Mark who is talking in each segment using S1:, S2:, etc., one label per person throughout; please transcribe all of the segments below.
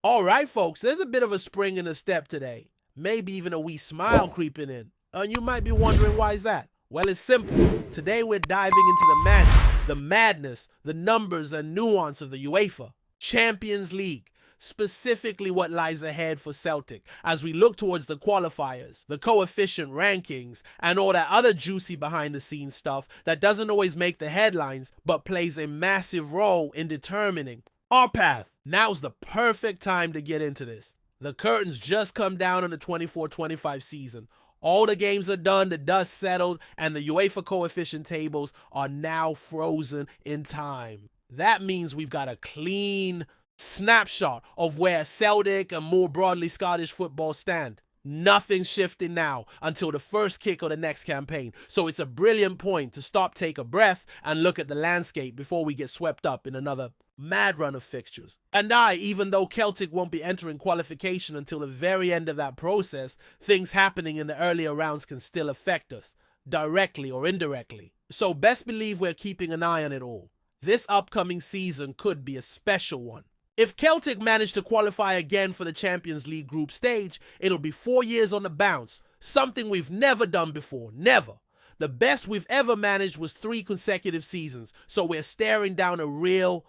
S1: All right, folks, there's a bit of a spring in the step today. Maybe even a wee smile creeping in. And you might be wondering why is that? Well, it's simple. Today we're diving into the magic, the madness, the numbers and nuance of the UEFA Champions League. Specifically what lies ahead for Celtic as we look towards the qualifiers, the coefficient rankings, and all that other juicy behind the scenes stuff that doesn't always make the headlines but plays a massive role in determining our path. Now's the perfect time to get into this. The curtains just come down on the 24-25 season. All the games are done, the dust settled, and the UEFA coefficient tables are now frozen in time. That means we've got a clean snapshot of where Celtic and more broadly Scottish football stand. Nothing's shifting now until the first kick of the next campaign. So it's a brilliant point to stop, take a breath, and look at the landscape before we get swept up in another mad run of fixtures. And even though Celtic won't be entering qualification until the very end of that process, things happening in the earlier rounds can still affect us, directly or indirectly. So best believe we're keeping an eye on it all. This upcoming season could be a special one. If Celtic manage to qualify again for the Champions League group stage, it'll be 4 years on the bounce, something we've never done before, never. The best we've ever managed was 3 consecutive seasons, so we're staring down a real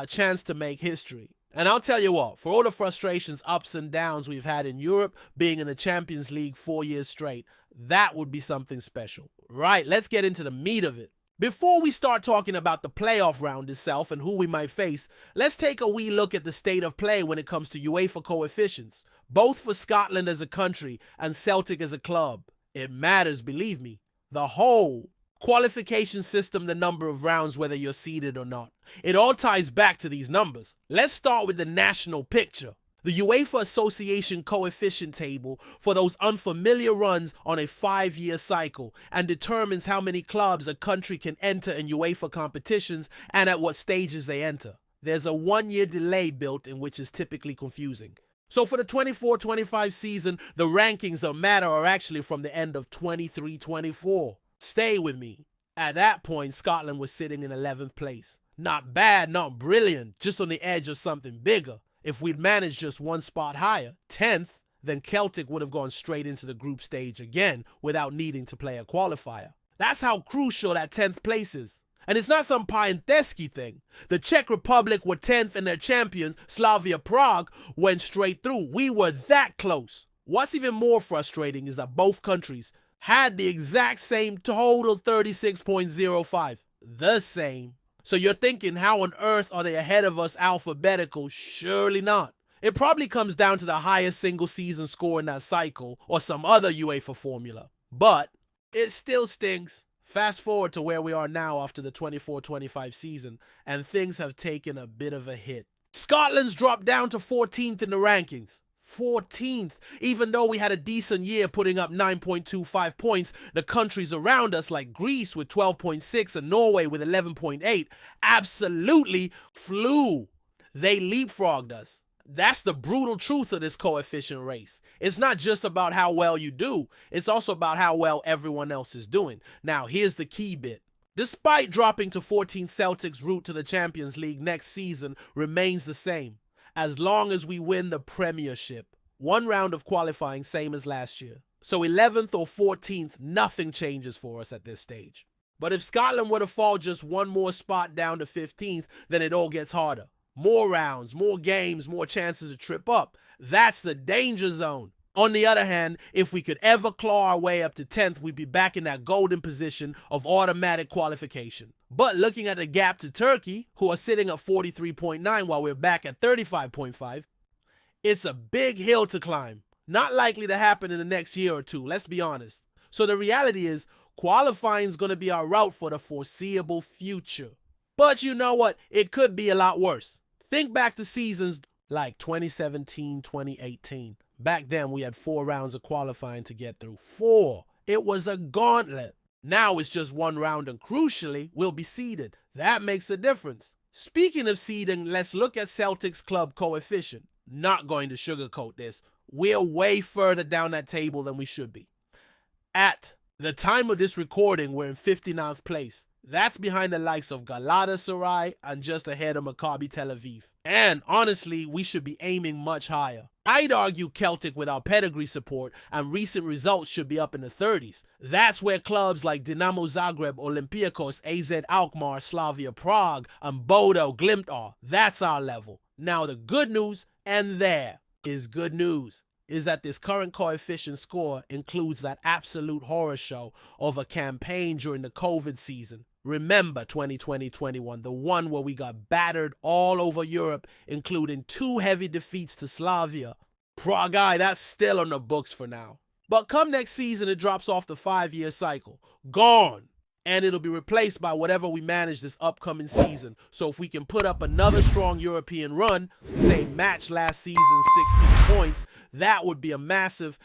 S1: chance to make history. And I'll tell you what, for all the frustrations, ups and downs we've had in Europe, being in the Champions League 4 years straight, that would be something special. Right, let's get into the meat of it. Before we start talking about the playoff round itself and who we might face, let's take a wee look at the state of play when it comes to UEFA coefficients, both for Scotland as a country and Celtic as a club. It matters, believe me. The whole qualification system, the number of rounds, whether you're seeded or not. It all ties back to these numbers. Let's start with the national picture. The UEFA Association coefficient table for those unfamiliar runs on a 5-year cycle and determines how many clubs a country can enter in UEFA competitions and at what stages they enter. There's a 1-year delay built in, which is typically confusing. So for the 24-25 season, the rankings that matter are actually from the end of 23-24. Stay with me. At that point, Scotland was sitting in 11th place. Not bad, not brilliant, just on the edge of something bigger. If we'd managed just one spot higher, 10th, then Celtic would have gone straight into the group stage again without needing to play a qualifier. That's how crucial that 10th place is. And it's not some Pianteski thing. The Czech Republic were 10th and their champions, Slavia Prague, went straight through. We were that close. What's even more frustrating is that both countries had the exact same total 36.05. The same. So you're thinking, how on earth are they ahead of us alphabetical? Surely not. It probably comes down to the highest single season score in that cycle or some other UEFA formula. But it still stings. Fast forward to where we are now after the 24-25 season, and things have taken a bit of a hit. Scotland's dropped down to 14th in the rankings. 14th. Even though we had a decent year putting up 9.25 points, the countries around us like Greece with 12.6 and Norway with 11.8 absolutely flew. They leapfrogged us. That's the brutal truth of this coefficient race. It's not just about how well you do, it's also about how well everyone else is doing. Now, here's the key bit. Despite dropping to 14th, Celtic's route to the Champions League next season remains the same. As long as we win the Premiership. 1 round of qualifying, same as last year. So 11th or 14th, nothing changes for us at this stage. But if Scotland were to fall just 1 more spot down to 15th, then it all gets harder. More rounds, more games, more chances to trip up. That's the danger zone. On the other hand, if we could ever claw our way up to 10th, we'd be back in that golden position of automatic qualification. But looking at the gap to Turkey, who are sitting at 43.9 while we're back at 35.5, it's a big hill to climb. Not likely to happen in the next year or two, let's be honest. So the reality is, qualifying is going to be our route for the foreseeable future. But you know what? It could be a lot worse. Think back to seasons like 2017, 2018. Back then, we had 4 rounds of qualifying to get through. 4. It was a gauntlet. Now it's just 1 round, and crucially, we'll be seeded. That makes a difference. Speaking of seeding, let's look at Celtic's club coefficient. Not going to sugarcoat this. We're way further down that table than we should be. At the time of this recording, we're in 59th place. That's behind the likes of Galatasaray and just ahead of Maccabi Tel Aviv. And honestly, we should be aiming much higher. I'd argue Celtic with our pedigree support and recent results should be up in the 30s. That's where clubs like Dinamo Zagreb, Olympiacos, AZ Alkmaar, Slavia Prague, and Bodo Glimt are. That's our level. Now the good news, and there is good news, is that this current coefficient score includes that absolute horror show of a campaign during the COVID season. Remember 2020-21, the one where we got battered all over Europe, including 2 heavy defeats to Slavia. Prague, that's still on the books for now. But come next season, it drops off the 5-year cycle. Gone. And it'll be replaced by whatever we manage this upcoming season. So if we can put up another strong European run, say match last season's 16 points, that would be a massive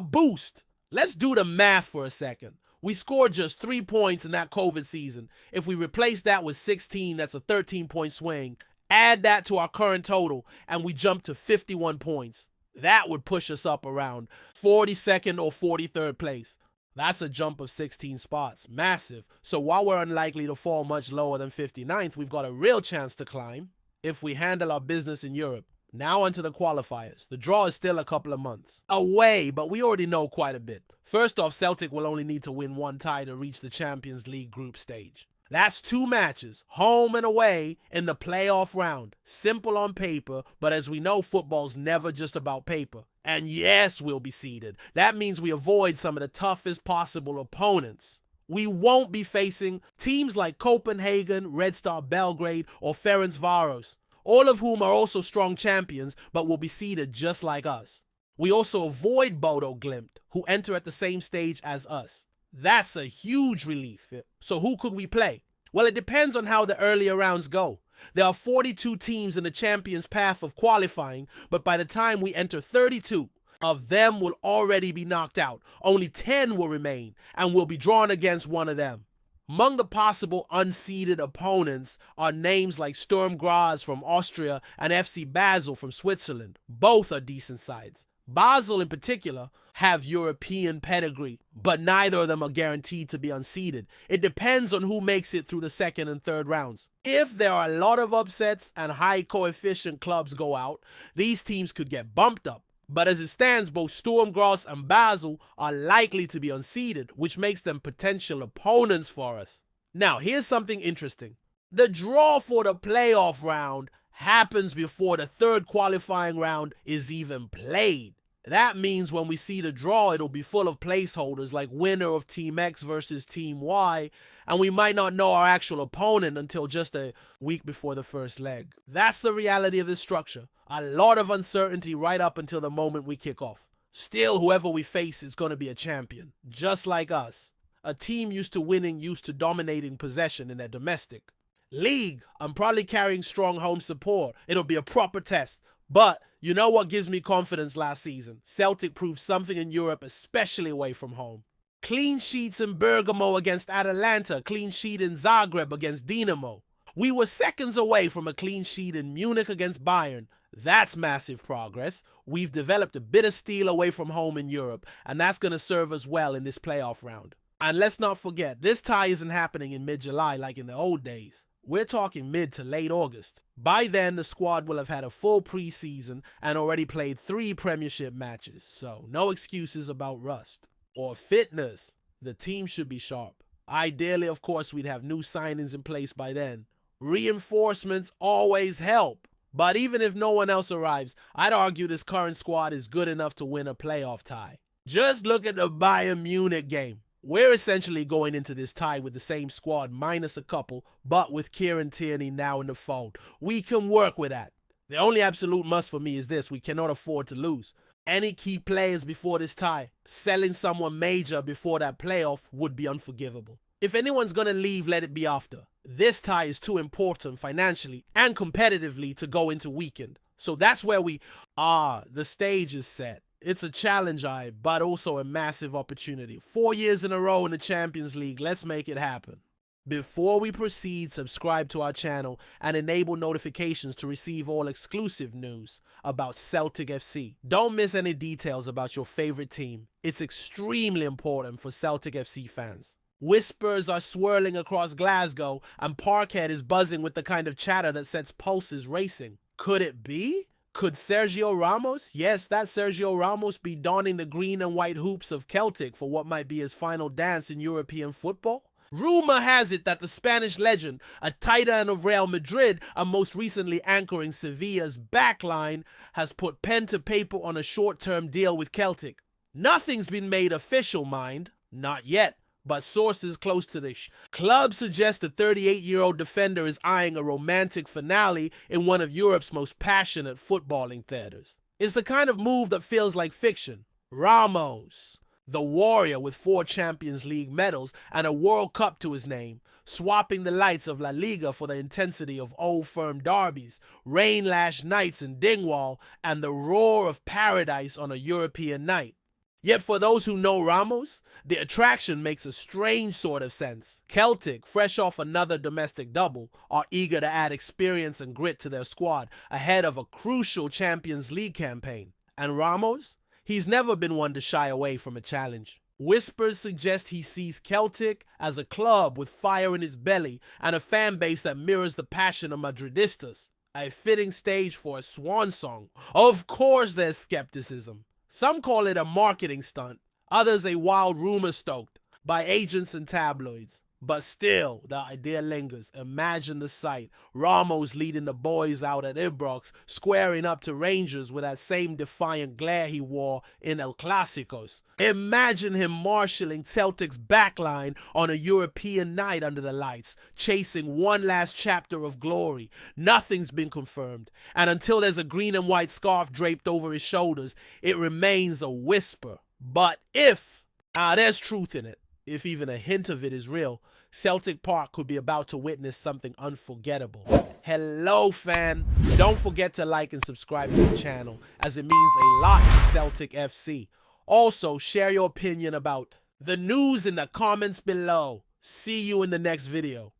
S1: boost. Let's do the math for a second. We scored just 3 points in that COVID season. If we replace that with 16, that's a 13-point swing. Add that to our current total, and we jump to 51 points. That would push us up around 42nd or 43rd place. That's a jump of 16 spots. Massive. So while we're unlikely to fall much lower than 59th, we've got a real chance to climb if we handle our business in Europe. Now onto the qualifiers. The draw is still a couple of months away, but we already know quite a bit. First off, Celtic will only need to win 1 tie to reach the Champions League group stage. That's 2 matches, home and away, in the playoff round. Simple on paper, but as we know, football's never just about paper. And yes, we'll be seeded. That means we avoid some of the toughest possible opponents. We won't be facing teams like Copenhagen, Red Star Belgrade, or Ferencváros, all of whom are also strong champions, but will be seeded just like us. We also avoid Bodo Glimt, who enter at the same stage as us. That's a huge relief. So who could we play? Well, it depends on how the earlier rounds go. There are 42 teams in the champions' path of qualifying, but by the time we enter 32, of them will already be knocked out. Only 10 will remain, and we'll be drawn against one of them. Among the possible unseeded opponents are names like Sturm Graz from Austria and FC Basel from Switzerland. Both are decent sides. Basel in particular have European pedigree, but neither of them are guaranteed to be unseeded. It depends on who makes it through the second and third rounds. If there are a lot of upsets and high coefficient clubs go out, these teams could get bumped up. But as it stands, both Sturm Graz and Basel are likely to be unseeded, which makes them potential opponents for us. Now, here's something interesting. The draw for the playoff round happens before the third qualifying round is even played. That means when we see the draw, it'll be full of placeholders like winner of Team X versus Team Y, and we might not know our actual opponent until just a week before the first leg. That's the reality of this structure. A lot of uncertainty right up until the moment we kick off. Still, whoever we face is going to be a champion, just like us. A team used to winning, used to dominating possession in their domestic. League, I'm probably carrying strong home support. It'll be a proper test. But you know what gives me confidence last season? Celtic proved something in Europe, especially away from home. Clean sheets in Bergamo against Atalanta, clean sheet in Zagreb against Dinamo. We were seconds away from a clean sheet in Munich against Bayern. That's massive progress. We've developed a bit of steel away from home in Europe, and that's going to serve us well in this playoff round. And let's not forget, this tie isn't happening in mid-July like in the old days. We're talking mid to late August. By then, the squad will have had a full preseason and already played 3 Premiership matches, so no excuses about rust or fitness. The team should be sharp. Ideally, of course, we'd have new signings in place by then. Reinforcements always help. But even if no one else arrives, I'd argue this current squad is good enough to win a playoff tie. Just look at the Bayern Munich game. We're essentially going into this tie with the same squad minus a couple, but with Kieran Tierney now in the fold. We can work with that. The only absolute must for me is this: we cannot afford to lose. Any key players before this tie, selling someone major before that playoff would be unforgivable. If anyone's going to leave, let it be after. This tie is too important financially and competitively to go into weekend. So that's where we are. The stage is set. It's a challenge, but also a massive opportunity. 4 years in a row in the Champions League. Let's make it happen. Before we proceed, subscribe to our channel and enable notifications to receive all exclusive news about Celtic FC. Don't miss any details about your favorite team. It's extremely important for Celtic FC fans. Whispers are swirling across Glasgow, and Parkhead is buzzing with the kind of chatter that sets pulses racing. Could it be? Could Sergio Ramos, yes, that Sergio Ramos, be donning the green and white hoops of Celtic for what might be his final dance in European football? Rumor has it that the Spanish legend, a tight end of Real Madrid and most recently anchoring Sevilla's backline, has put pen to paper on a short-term deal with Celtic. Nothing's been made official, mind. Not yet. But sources close to the club suggest the 38-year-old defender is eyeing a romantic finale in one of Europe's most passionate footballing theaters. It's the kind of move that feels like fiction. Ramos, the warrior with 4 Champions League medals and a World Cup to his name, swapping the lights of La Liga for the intensity of Old Firm derbies, rain-lashed nights in Dingwall, and the roar of paradise on a European night. Yet for those who know Ramos, the attraction makes a strange sort of sense. Celtic, fresh off another domestic double, are eager to add experience and grit to their squad ahead of a crucial Champions League campaign. And Ramos? He's never been one to shy away from a challenge. Whispers suggest he sees Celtic as a club with fire in its belly and a fan base that mirrors the passion of Madridistas. A fitting stage for a swan song. Of course there's skepticism. Some call it a marketing stunt, others a wild rumor stoked by agents and tabloids. But still, the idea lingers. Imagine the sight. Ramos leading the boys out at Ibrox, squaring up to Rangers with that same defiant glare he wore in El Clásicos. Imagine him marshalling Celtic's backline on a European night under the lights, chasing one last chapter of glory. Nothing's been confirmed, and until there's a green and white scarf draped over his shoulders, it remains a whisper. But if, there's truth in it. If even a hint of it is real, Celtic Park could be about to witness something unforgettable. Hello, fan. Don't forget to like and subscribe to the channel, as it means a lot to Celtic FC. Also, share your opinion about the news in the comments below. See you in the next video.